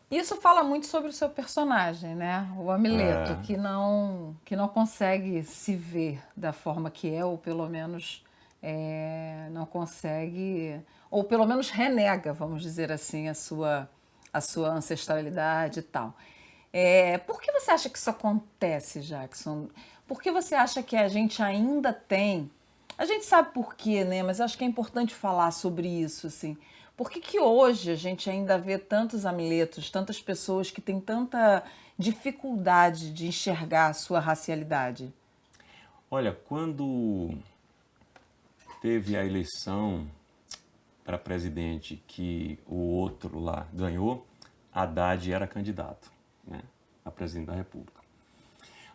Isso fala muito sobre o seu personagem, né? O Amileto, É, que não consegue se ver da forma que é, ou pelo menos não consegue, ou pelo menos renega, vamos dizer assim, a sua ancestralidade e tal. Por que você acha que isso acontece, Jackson? Por que você acha que a gente ainda tem. A gente sabe por quê, né? Mas acho que é importante falar sobre isso, assim. Por que que hoje a gente ainda vê tantos amuletos, tantas pessoas que têm tanta dificuldade de enxergar a sua racialidade? olha, quando teve a eleição para presidente que o outro lá ganhou, Haddad era candidato, né, a presidente da República.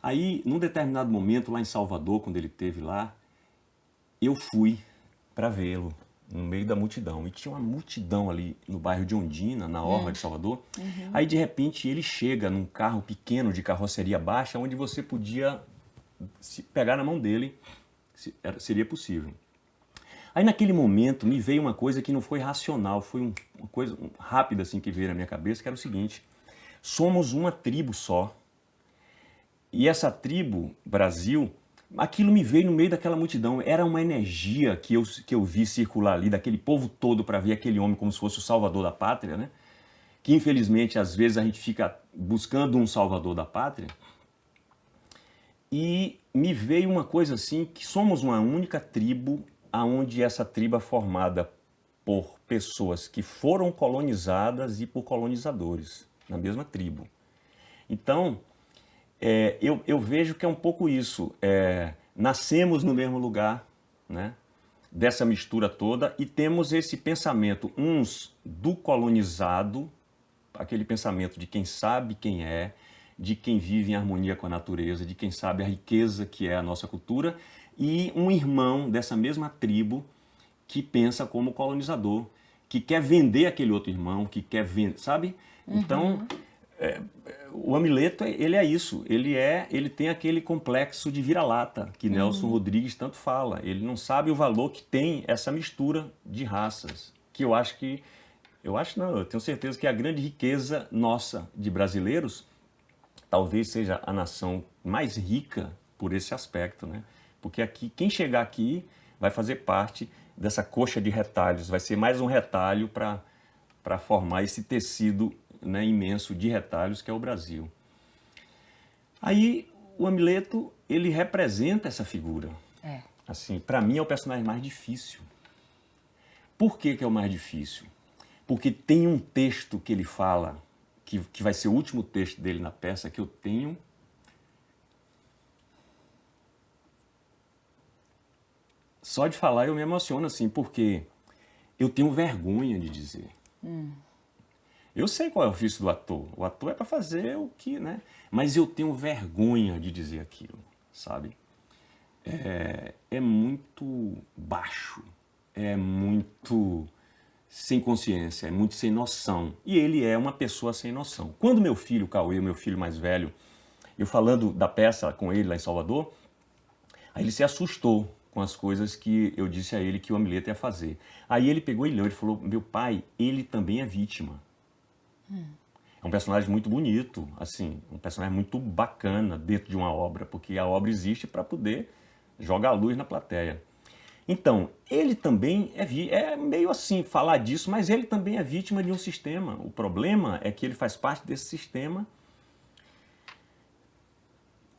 Aí, num determinado momento, lá em Salvador, quando ele esteve lá, eu fui para vê-lo no meio da multidão. E tinha uma multidão ali no bairro de Ondina, na orla de Salvador. Aí, de repente, ele chega num carro pequeno de carroceria baixa, onde você podia pegar na mão dele, seria possível. Aí naquele momento me veio uma coisa que não foi racional, foi uma coisa rápida assim que veio na minha cabeça, que era o seguinte: somos uma tribo só. E essa tribo, Brasil, aquilo me veio no meio daquela multidão. Era uma energia que eu vi circular ali, daquele povo todo para ver aquele homem como se fosse o salvador da pátria, né? Que infelizmente às vezes a gente fica buscando um salvador da pátria. E me veio uma coisa assim, que somos uma única tribo, aonde essa tribo é formada por pessoas que foram colonizadas e por colonizadores, na mesma tribo. Então, eu vejo que é um pouco isso. Nascemos no mesmo lugar, né? Dessa mistura toda, e temos esse pensamento, uns do colonizado, aquele pensamento de quem sabe quem é, de quem vive em harmonia com a natureza, de quem sabe a riqueza que é a nossa cultura, e um irmão dessa mesma tribo que pensa como colonizador, que quer vender aquele outro irmão, que quer vender, sabe? Então, o Amileto, ele é isso, ele tem aquele complexo de vira-lata que Nelson Rodrigues tanto fala. Ele não sabe o valor que tem essa mistura de raças, que eu acho não, eu tenho certeza que a grande riqueza nossa de brasileiros talvez seja a nação mais rica por esse aspecto, né? Porque aqui, quem chegar aqui vai fazer parte dessa coxa de retalhos, vai ser mais um retalho para formar esse tecido, né, imenso de retalhos que é o Brasil. Aí o Amileto, ele representa essa figura. É. Assim, para mim é o personagem mais difícil. Por que que é o mais difícil? Porque tem um texto que ele fala, que vai ser o último texto dele na peça, que eu tenho. Só de falar eu me emociono assim, porque eu tenho vergonha de dizer. Eu sei qual é o ofício do ator. O ator é para fazer o que, né? Mas eu tenho vergonha de dizer aquilo, sabe? É muito baixo, é muito sem consciência, é muito sem noção. E ele é uma pessoa sem noção. Quando meu filho, Cauê, meu filho mais velho, eu falando da peça com ele lá em Salvador, aí ele se assustou com as coisas que eu disse a ele que o Amileto ia fazer. Aí ele pegou e leu, ele falou: meu pai, ele também é vítima. É um personagem muito bonito, assim, um personagem muito bacana dentro de uma obra, porque a obra existe para poder jogar luz na plateia. Então, ele também é meio assim falar disso, mas ele também é vítima de um sistema. O problema é que ele faz parte desse sistema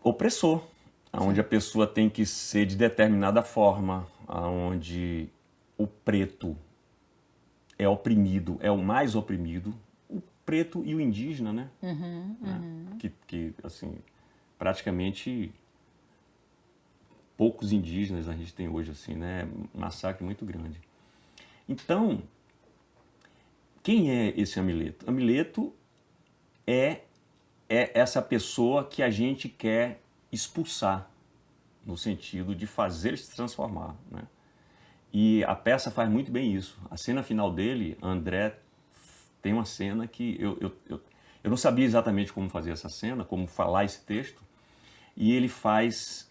opressor, onde a pessoa tem que ser de determinada forma, onde o preto é oprimido, é o mais oprimido, o preto e o indígena, né? Que assim, praticamente poucos indígenas a gente tem hoje, assim, né? Um massacre muito grande. Então, quem é esse Amileto? Amileto é, é essa pessoa que a gente quer expulsar, no sentido de fazer ele se transformar, né? E a peça faz muito bem isso. A cena final dele, André tem uma cena que eu não sabia exatamente como fazer essa cena, como falar esse texto, e ele faz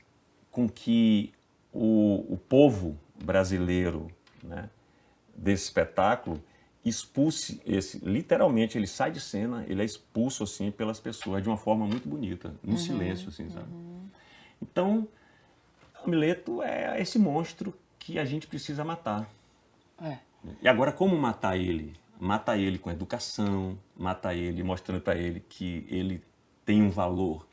com que o povo brasileiro, né, desse espetáculo, expulse literalmente ele sai de cena, ele é expulso assim pelas pessoas de uma forma muito bonita, no silêncio, assim, sabe? Então, Amleto é esse monstro que a gente precisa matar. É. E agora, como matar ele? Mata ele com educação, mata ele mostrando para ele que ele tem um valor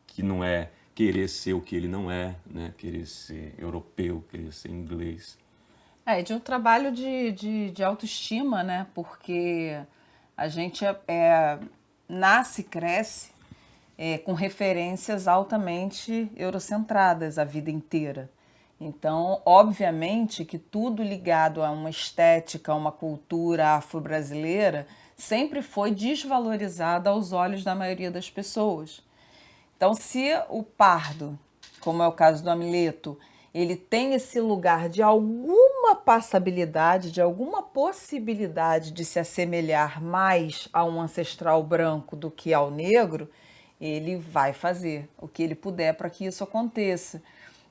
que não é querer ser o que ele não é, né? Querer ser europeu, querer ser inglês. De um trabalho de autoestima, né? Porque a gente nasce e cresce com referências altamente eurocentradas a vida inteira. Então, obviamente que tudo ligado a uma estética, a uma cultura afro-brasileira, sempre foi desvalorizado aos olhos da maioria das pessoas. Então, se o pardo, como é o caso do Amleto, ele tem esse lugar de alguma passabilidade, de alguma possibilidade de se assemelhar mais a um ancestral branco do que ao negro, ele vai fazer o que ele puder para que isso aconteça.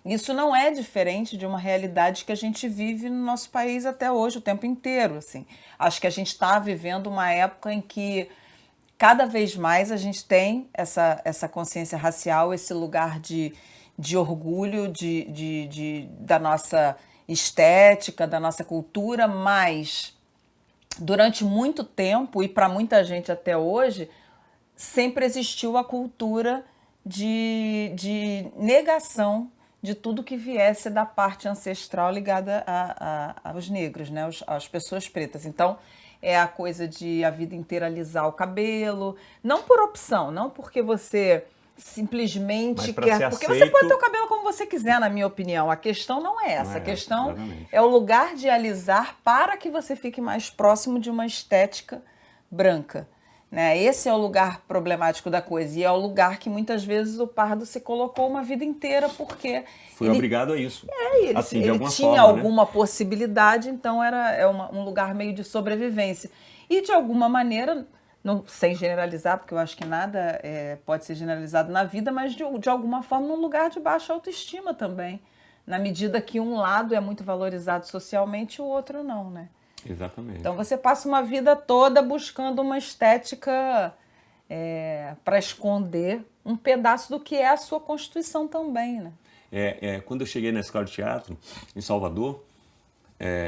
Isso não é diferente de uma realidade que a gente vive no nosso país até hoje, o tempo inteiro. Assim. Acho que a gente está vivendo uma época em que cada vez mais a gente tem essa consciência racial, esse lugar de orgulho da nossa estética, da nossa cultura, mas durante muito tempo, e para muita gente até hoje, sempre existiu a cultura de negação de tudo que viesse da parte ancestral ligada aos negros, né? Às pessoas pretas. Então, é a coisa de a vida inteira alisar o cabelo, não por opção, não porque você simplesmente quer, porque você pode ter o cabelo como você quiser, na minha opinião. A questão não é essa, a questão é o lugar de alisar para que você fique mais próximo de uma estética branca. Né? Esse é o lugar problemático da coisa e é o lugar que muitas vezes o pardo se colocou uma vida inteira porque foi obrigado a isso. Ele tinha alguma possibilidade, então era um lugar meio de sobrevivência. E de alguma maneira, não, sem generalizar, porque eu acho que nada pode ser generalizado na vida, mas de alguma forma num lugar de baixa autoestima também. Na medida que um lado é muito valorizado socialmente, o outro não, né? Exatamente. Então você passa uma vida toda buscando uma estética para esconder um pedaço do que é a sua constituição também, né? Quando eu cheguei na escola de teatro em Salvador,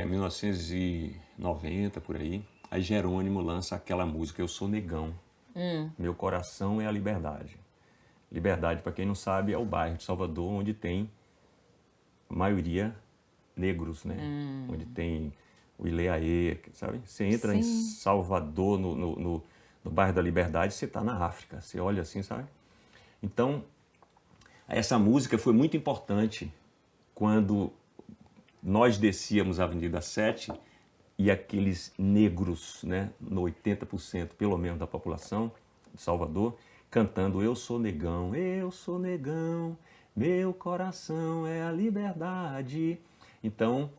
1990 por aí Jerônimo lança aquela música Eu Sou Negão, Meu Coração é a Liberdade. Liberdade, para quem não sabe, é o bairro de Salvador onde tem a maioria negros, né? Onde tem o Ileaê, sabe? Você entra em Salvador, no bairro da Liberdade, você está na África. Você olha assim, sabe? Então, essa música foi muito importante quando nós descíamos a Avenida 7 e aqueles negros, né, no 80% pelo menos da população de Salvador, cantando Eu sou negão, meu coração é a liberdade. Então,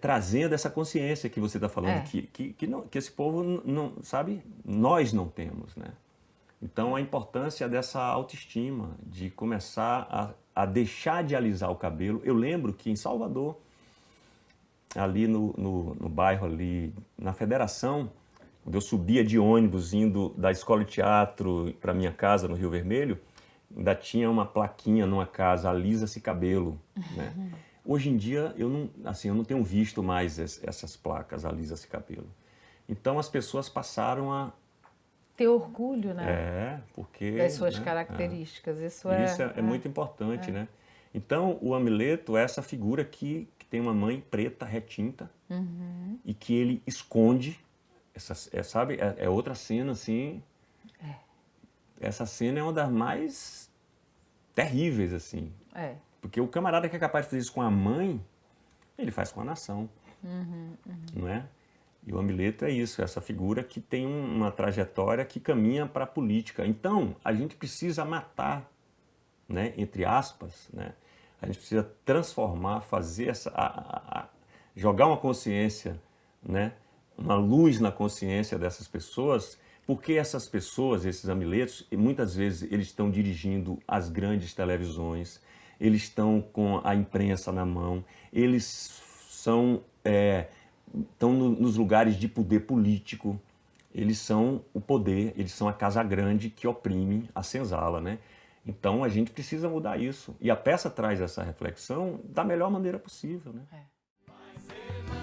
trazendo essa consciência que você está falando, que esse povo não, sabe, nós não temos, né? Então, a importância dessa autoestima, de começar a deixar de alisar o cabelo. Eu lembro que em Salvador, ali no bairro, ali na Federação, quando eu subia de ônibus indo da escola de teatro para minha casa no Rio Vermelho, ainda tinha uma plaquinha numa casa, alisa-se cabelo, né? Hoje em dia, eu não tenho visto mais essas placas, alisa-se cabelo. Então, as pessoas passaram a ter orgulho, né? Porque das suas características. Isso é muito importante, né? Então, o Amleto é essa figura que tem uma mãe preta, retinta, e que ele esconde. Sabe? É outra cena, assim. Essa cena é uma das mais terríveis, assim. Porque o camarada que é capaz de fazer isso com a mãe, ele faz com a nação. Não é? E o Amleto é isso, essa figura que tem uma trajetória que caminha para a política. Então, a gente precisa matar, né, entre aspas, né? A gente precisa transformar, fazer jogar uma consciência, né, uma luz na consciência dessas pessoas, porque essas pessoas, esses Amletos, muitas vezes eles estão dirigindo as grandes televisões, eles estão com a imprensa na mão, eles são estão nos lugares de poder político, eles são o poder, eles são a casa grande que oprime a senzala, né? Então a gente precisa mudar isso. E a peça traz essa reflexão da melhor maneira possível, né? É.